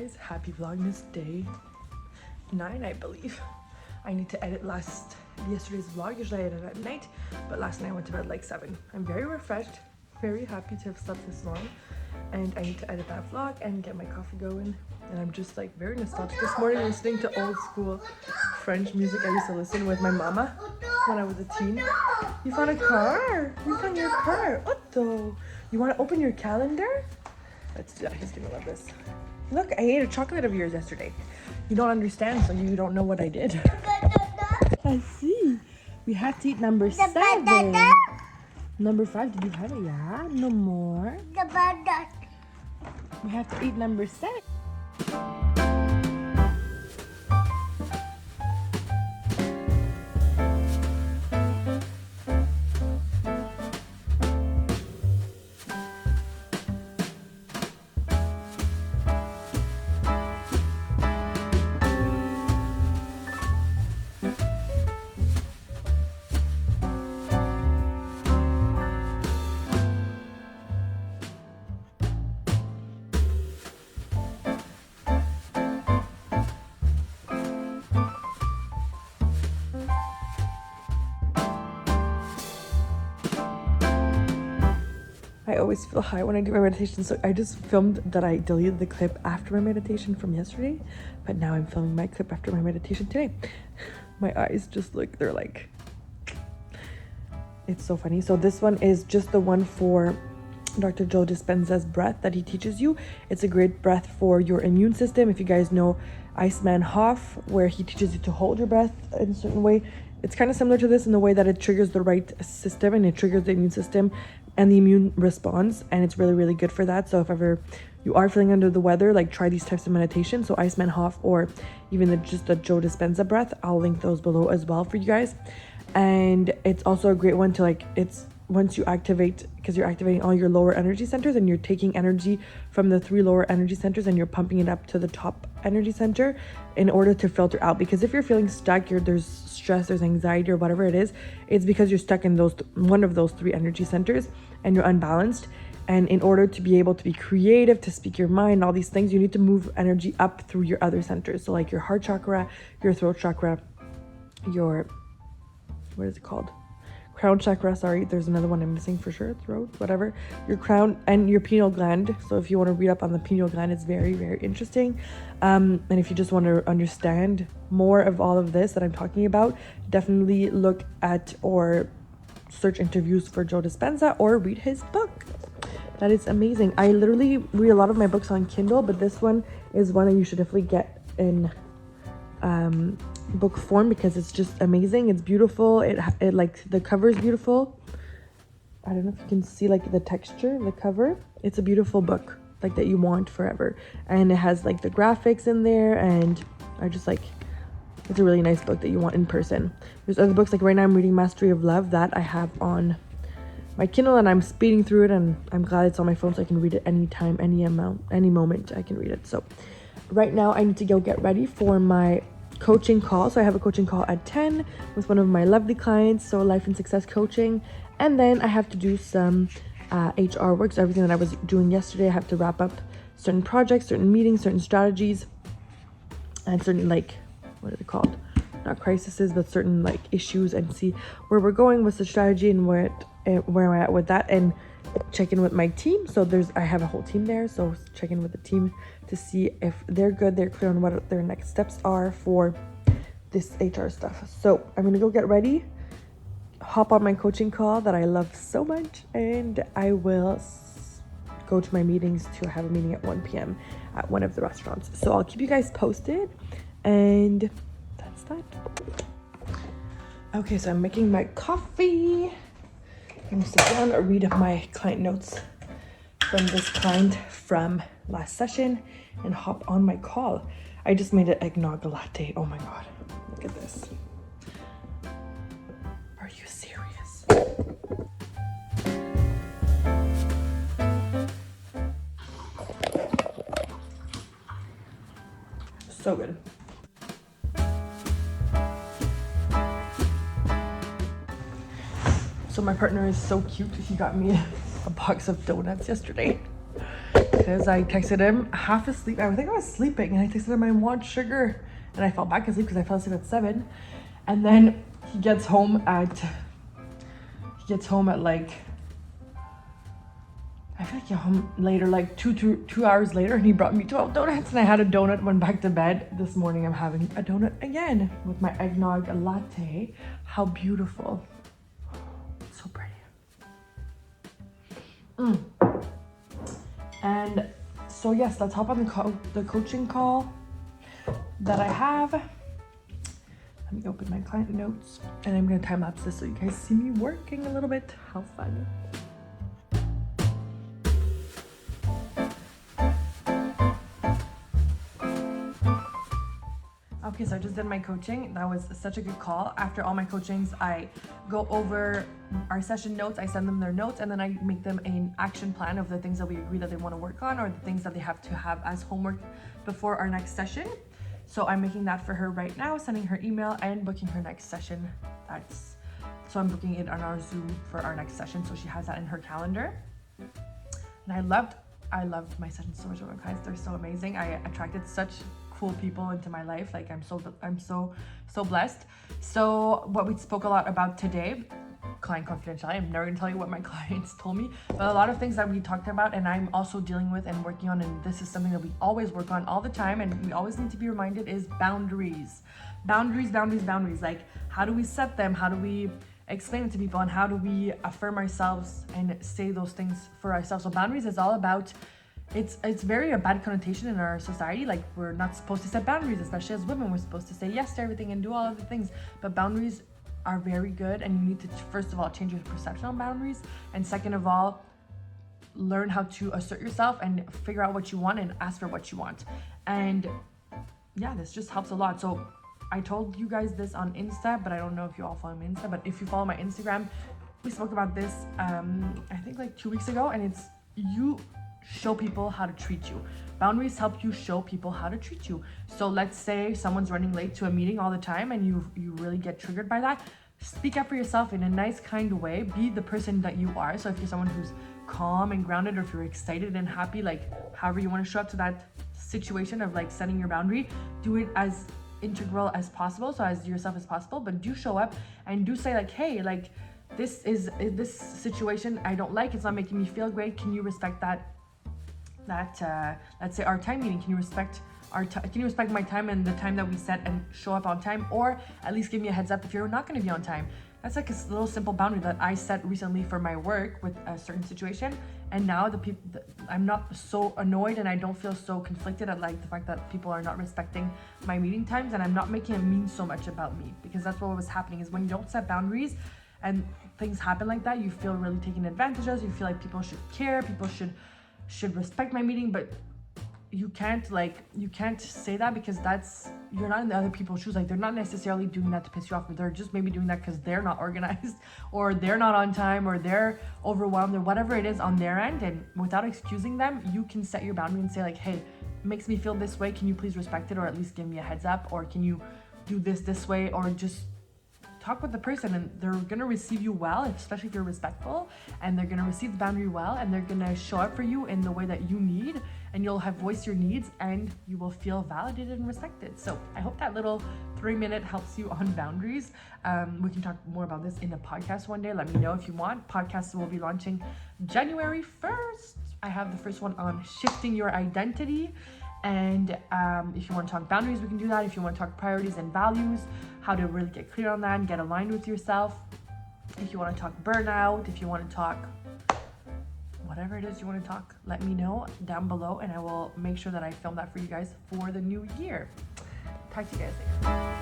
guys, happy Vlogmas day 9, I believe. I need to edit yesterday's vlog. Usually I edit at night, but last night I went to bed like 7. I'm very refreshed, very happy to have slept this long, and I need to edit that vlog and get my coffee going. And I'm just like very nostalgic. This morning listening to old school French music I used to listen with my mama when I was a teen. You found a car! You found your car! Otto! You want to open your calendar? Let's do that. He's gonna love this. Look, I ate a chocolate of yours yesterday. You don't understand, so you don't know what I did. I see. We have to eat number 7. Number 5, did you have it? Yeah, no more. We have to eat number 6. I always feel high when I do my meditation, so I just filmed that I deleted the clip after my meditation from yesterday, but now I'm filming my clip after my meditation today. My eyes just look, they're like, it's so funny. So this one is just the one for Dr. Joe Dispenza's breath that he teaches you. It's a great breath for your immune system. If you guys know Iceman Hoff, where he teaches you to hold your breath in a certain way, it's kind of similar to this in the way that it triggers the right system and it triggers the immune system and the immune response, and it's really, really good for that. So if ever you are feeling under the weather, like try these types of meditation. So Iceman Hoff or even just the Joe Dispenza breath, I'll link those below as well for you guys. And it's also a great one to it's once you activate, because you're activating all your lower energy centers and you're taking energy from the 3 lower energy centers and you're pumping it up to the top energy center in order to filter out. Because if you're feeling stuck, there's stress, there's anxiety or whatever it is, it's because you're stuck in one of those 3 energy centers and you're unbalanced. And in order to be able to be creative, to speak your mind, all these things, you need to move energy up through your other centers. So like your heart chakra, your throat chakra, your, what is it called? Crown chakra, sorry, there's another one I'm missing for sure, throat, whatever, your crown and your pineal gland. So if you want to read up on the pineal gland, it's very, very interesting. And if you just want to understand more of all of this that I'm talking about, definitely look at or search interviews for Joe Dispenza or read his book. That is amazing. I literally read a lot of my books on Kindle, but this one is one that you should definitely get in book form because it's just amazing. It's beautiful. It like the cover is beautiful. I don't know if you can see like the texture, the cover. It's a beautiful book like that you want forever, and it has like the graphics in there, and I just like, it's a really nice book that you want in person. There's other books, like right now I'm reading Mastery of Love, that I have on my Kindle and I'm speeding through it, and I'm glad it's on my phone so I can read it anytime, any moment I can read it. So right now I need to go get ready for my coaching call. So I have a coaching call at 10 with one of my lovely clients, so life and success coaching, and then I have to do some HR work. So everything that I was doing yesterday, I have to wrap up certain projects, certain meetings, certain strategies, and certain like, what are they called, not crises, but certain like issues, and see where we're going with the strategy and where I'm at with that, and check in with my team. So I have a whole team there, so check in with the team to see if they're good, they're clear on what their next steps are for this HR stuff. So I'm gonna go get ready, hop on my coaching call that I love so much, and I will go to my meetings. I have a meeting at 1 p.m. at one of the restaurants, so I'll keep you guys posted, and that's that. Okay, so I'm making my coffee. I'm gonna sit down and read my client notes from this client from last session and hop on my call. I just made an eggnog latte. Oh my god, look at this. Are you serious? So good. So my partner is so cute. He got me a box of donuts yesterday. because I texted him half asleep. I think I was sleeping, and I texted him I want sugar, and I fell back asleep because I fell asleep at 7. And then he gets home at like, I feel like home later, like two hours later, and he brought me 12 donuts, and I had a donut, went back to bed. This morning I'm having a donut again with my eggnog latte. How beautiful. So pretty. And so yes, let's hop on the coaching call that I have. Let me open my client notes, and I'm gonna time lapse this so you guys see me working a little bit. How fun. Okay, so I just did my coaching. That was such a good call. After all my coachings, I go over our session notes, I send them their notes, and then I make them an action plan of the things that we agree that they want to work on, or the things that they have to have as homework before our next session. So I'm making that for her right now, sending her email and booking her next session. So I'm booking it on our Zoom for our next session, so she has that in her calendar. And I loved my sessions so much with my clients. They're so amazing. I attracted such cool people into my life. Like I'm so blessed. So what we spoke a lot about today, client confidentiality. I'm never gonna tell you what my clients told me, but a lot of things that we talked about and I'm also dealing with and working on, and this is something that we always work on all the time and we always need to be reminded, is boundaries. Boundaries. Like, how do we set them? How do we explain it to people? And how do we affirm ourselves and say those things for ourselves? So boundaries is all about, it's very a bad connotation in our society. Like, we're not supposed to set boundaries, especially as women. We're supposed to say yes to everything and do all of the things, but boundaries are very good, and you need to, first of all, change your perception on boundaries, and second of all, learn how to assert yourself and figure out what you want and ask for what you want. And yeah, this just helps a lot. So I told you guys this on Insta, but I don't know if you all follow my Insta, but if you follow my Instagram, we spoke about this I think like 2 weeks ago, and it's, you show people how to treat you. Boundaries help you show people how to treat you. So let's say someone's running late to a meeting all the time and you really get triggered by that. Speak up for yourself in a nice, kind way. Be the person that you are. So if you're someone who's calm and grounded, or if you're excited and happy, like however you want to show up to that situation of like setting your boundary, do it as integral as possible, so as yourself as possible, but do show up and do say like, hey, like this situation I don't like, it's not making me feel great. Can you respect that let's say our time meeting, can you respect my time and the time that we set, and show up on time, or at least give me a heads up if you're not going to be on time. That's like a little simple boundary that I set recently for my work with a certain situation, and now I'm not so annoyed and I don't feel so conflicted at like the fact that people are not respecting my meeting times, and I'm not making it mean so much about me, because that's what was happening, is when you don't set boundaries and things happen like that, you feel really taken advantage of. You feel like people should care, people should respect my meeting, but you can't say that, because you're not in the other people's shoes. Like, they're not necessarily doing that to piss you off, but they're just maybe doing that because they're not organized, or they're not on time, or they're overwhelmed, or whatever it is on their end. And without excusing them, you can set your boundary and say like, hey, it makes me feel this way, can you please respect it, or at least give me a heads up, or can you do this way, or just talk with the person, and they're gonna receive you well, especially if you're respectful, and they're gonna receive the boundary well, and they're gonna show up for you in the way that you need, and you'll have voiced your needs, and you will feel validated and respected. So I hope that little 3-minute helps you on boundaries. We can talk more about this in a podcast one day. Let me know if you want. Podcasts will be launching January 1st. I have the first one on shifting your identity. And if you want to talk boundaries, we can do that. If you want to talk priorities and values, how to really get clear on that and get aligned with yourself. If you want to talk burnout, if you want to talk whatever it is you want to talk, let me know down below, and I will make sure that I film that for you guys for the new year. Talk to you guys later.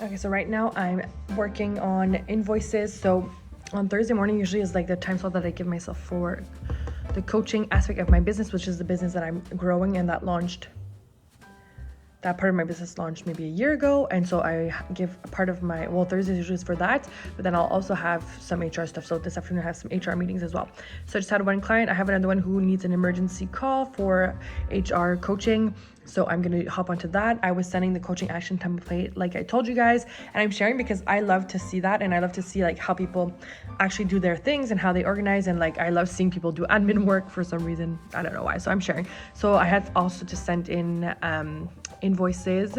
Okay, so right now I'm working on invoices. So on Thursday morning usually is like the time slot that I give myself for the coaching aspect of my business, which is the business that I'm growing and that launched that part of my business launched maybe a year ago, and so I give a part of my, well, Thursdays usually is for that, but then I'll also have some HR stuff. So this afternoon I have some HR meetings as well. So I just had one client. I have another one who needs an emergency call for HR coaching, so I'm gonna hop onto that. I was sending the coaching action template like I told you guys, and I'm sharing because I love to see that, and I love to see like how people actually do their things and how they organize, and like I love seeing people do admin work for some reason. I don't know why, so I'm sharing. So I had also to send in invoices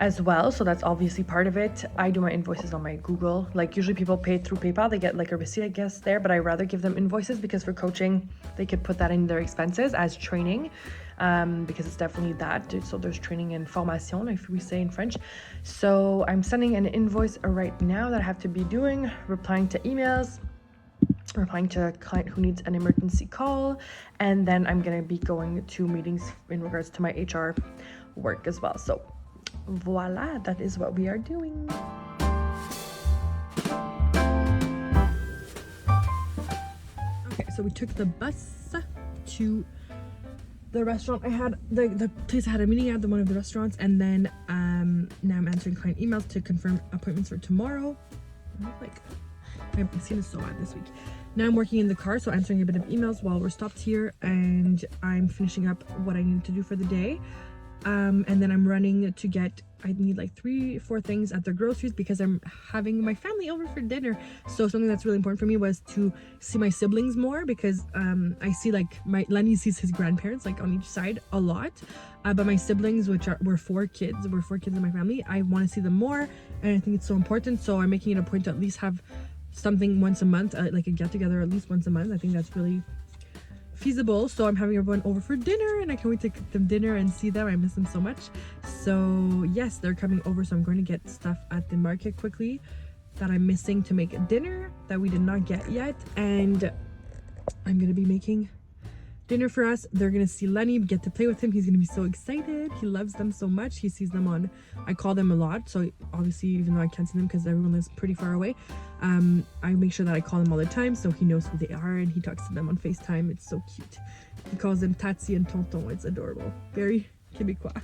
as well, so that's obviously part of it. I do my invoices on my Google. Like usually people pay through PayPal, they get like a receipt I guess there, but I rather give them invoices because for coaching they could put that in their expenses as training, because it's definitely that. So there's training and formation, if we say in French. So I'm sending an invoice right now that I have to be doing, replying to emails, replying to a client who needs an emergency call, and then I'm gonna be going to meetings in regards to my HR work as well. So voila, that is what we are doing. Okay, so we took the bus to the restaurant. I had the place I had a meeting at, one of the restaurants, and then now I'm answering client emails to confirm appointments for tomorrow. Like, my skin is so bad this week. Now I'm working in the car, so answering a bit of emails while we're stopped here, and I'm finishing up what I needed to do for the day. And then I'm running to get, I need like 3-4 things at the groceries because I'm having my family over for dinner. So something that's really important for me was to see my siblings more, because I see like Lenny sees his grandparents like on each side a lot, but my siblings, we're 4 kids in my family, I want to see them more, and I think it's so important. So I'm making it a point to at least have something once a month, like a get together at least once a month. I think that's really feasible. So I'm having everyone over for dinner, and I can't wait to cook them dinner and see them. I miss them so much. So yes, they're coming over, so I'm going to get stuff at the market quickly that I'm missing to make dinner that we did not get yet, and I'm gonna be making dinner for us. They're gonna see Lenny, get to play with him. He's gonna be so excited. He loves them so much. He sees them on, I call them a lot, so obviously even though I can't see them because everyone lives pretty far away, I make sure that I call them all the time so he knows who they are, and he talks to them on FaceTime. It's so cute. He calls them Tatsi and Tonton. It's adorable. Very Québécois.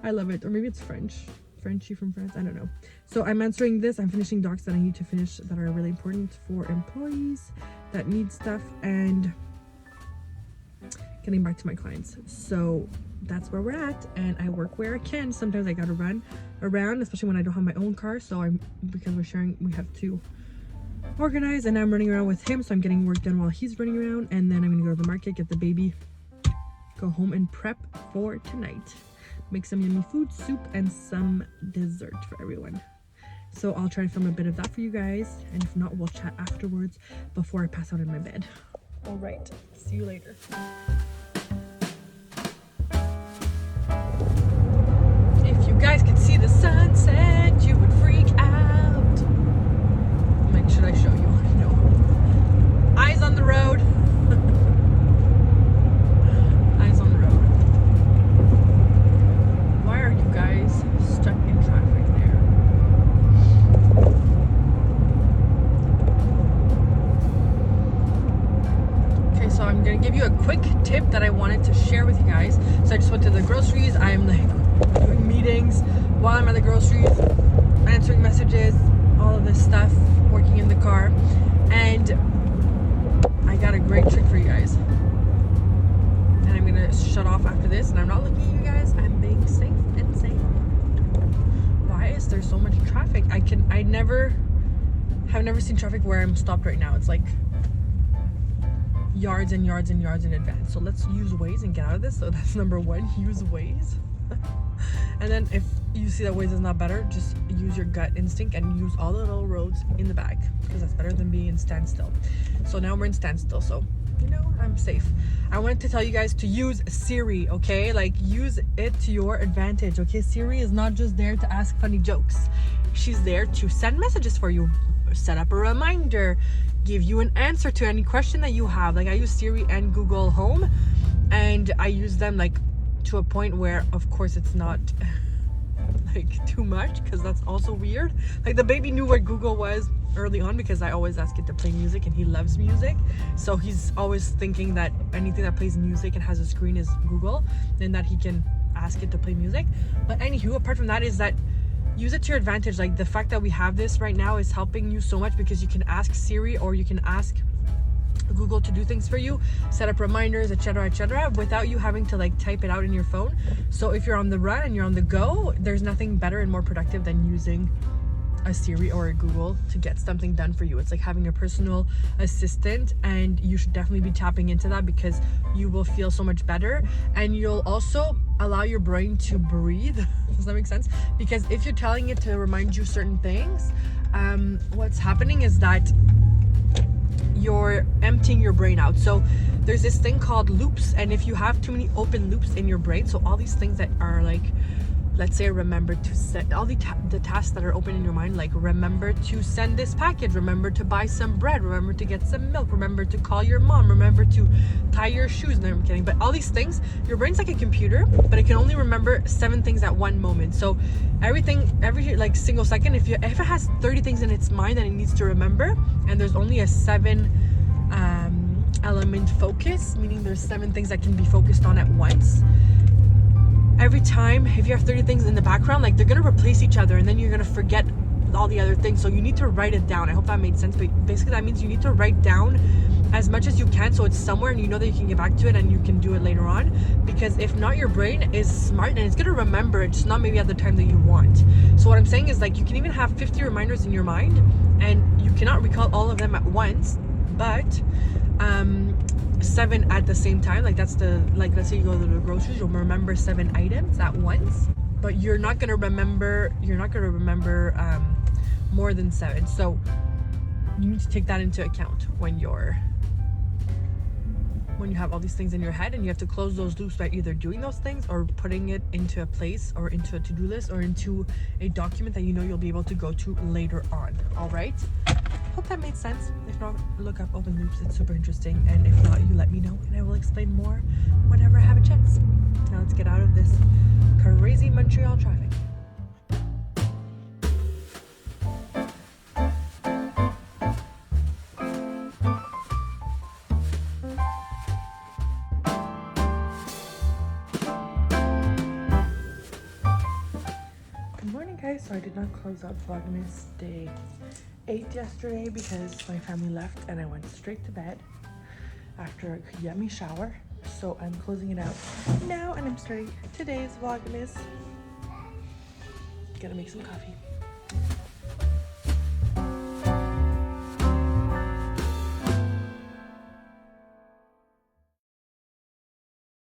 I love it. Or maybe it's Frenchy from France. I don't know. So I'm answering this. I'm finishing docs that I need to finish that are really important for employees that need stuff, and getting back to my clients. So that's where we're at, and I work where I can. Sometimes I gotta run around, especially when I don't have my own car. So because we're sharing, we have to organize, and I'm running around with him, so I'm getting work done while he's running around, and then I'm gonna go to the market, get the baby, go home and prep for tonight. Make some yummy food, soup, and some dessert for everyone. So I'll try to film a bit of that for you guys, and if not, we'll chat afterwards before I pass out in my bed. All right, see you later. If you guys could see the sunset, you would freak out. Like, should I show you? No. Eyes on the road. Eyes on the road. Why are you guys stuck in traffic there? Okay, so I'm gonna give you a quick tip that I wanted to share with you guys. So I just went to the groceries. I'm like doing meetings while I'm at the groceries, answering messages, all of this stuff, working in the car, and I got a great trick for you guys. And I'm gonna shut off after this, and I'm not looking at you guys, I'm being safe and sane. Why is there so much traffic? I have never seen traffic where I'm stopped right now. It's like yards and yards and yards in advance. So let's use Waze and get out of this. So that's number one, use Waze. And then if you see that Waze is not better, just use your gut instinct and use all the little roads in the back, because that's better than being in standstill. So now we're in standstill, so you know, I'm safe. I wanted to tell you guys to use Siri, okay? Like, use it to your advantage, okay? Siri is not just there to ask funny jokes. She's there to send messages for you, set up a reminder, give you an answer to any question that you have. Like, I use Siri and Google Home, and I use them like to a point where, of course, it's not like too much, because that's also weird. Like, the baby knew where Google was early on because I always ask it to play music, and he loves music, so he's always thinking that anything that plays music and has a screen is Google, and that he can ask it to play music. But anywho, apart from that, is that use it to your advantage. Like the fact that we have this right now is helping you so much, because you can ask Siri or you can ask Google to do things for you, set up reminders, etc., without you having to like type it out in your phone. So if you're on the run and you're on the go, there's nothing better and more productive than using a Siri or a Google to get something done for you. It's like having a personal assistant, and you should definitely be tapping into that, because you will feel so much better, and you'll also allow your brain to breathe. Does that make sense? Because if you're telling it to remind you certain things, what's happening is that you're emptying your brain out. So there's this thing called loops, and if you have too many open loops in your brain, so all these things that are like, let's say, remember to set all the tasks that are open in your mind, like remember to send this package, remember to buy some bread, remember to get some milk, remember to call your mom, remember to tie your shoes. No, I'm kidding. But all these things, your brain's like a computer, but it can only remember 7 things at one moment. So every like single second, if it has 30 things in its mind that it needs to remember, and there's only a 7 element focus, meaning there's 7 things that can be focused on at once. Every time, if you have 30 things in the background, like they're gonna replace each other, and then you're gonna forget all the other things. So you need to write it down. I hope that made sense. But basically that means you need to write down as much as you can, so it's somewhere and you know that you can get back to it and you can do it later on. Because if not, your brain is smart and it's gonna remember it, just not maybe at the time that you want. So what I'm saying is, like, you can even have 50 reminders in your mind and you cannot recall all of them at once, but 7 at the same time. Like that's the, like, let's say you go to the groceries, you'll remember 7 items at once, but you're not gonna remember more than 7. So you need to take that into account when you have all these things in your head, and you have to close those loops by either doing those things or putting it into a place or into a to-do list or into a document that you know you'll be able to go to later on. All right, hope that made sense. If not, look up open loops, it's super interesting, and if not, you let me know and I will explain more whenever I have a chance. Now let's get out of this crazy Montreal traffic. So I did not close out Vlogmas day 8 yesterday because my family left and I went straight to bed after a yummy shower. So I'm closing it out now and I'm starting today's Vlogmas. Gonna make some coffee.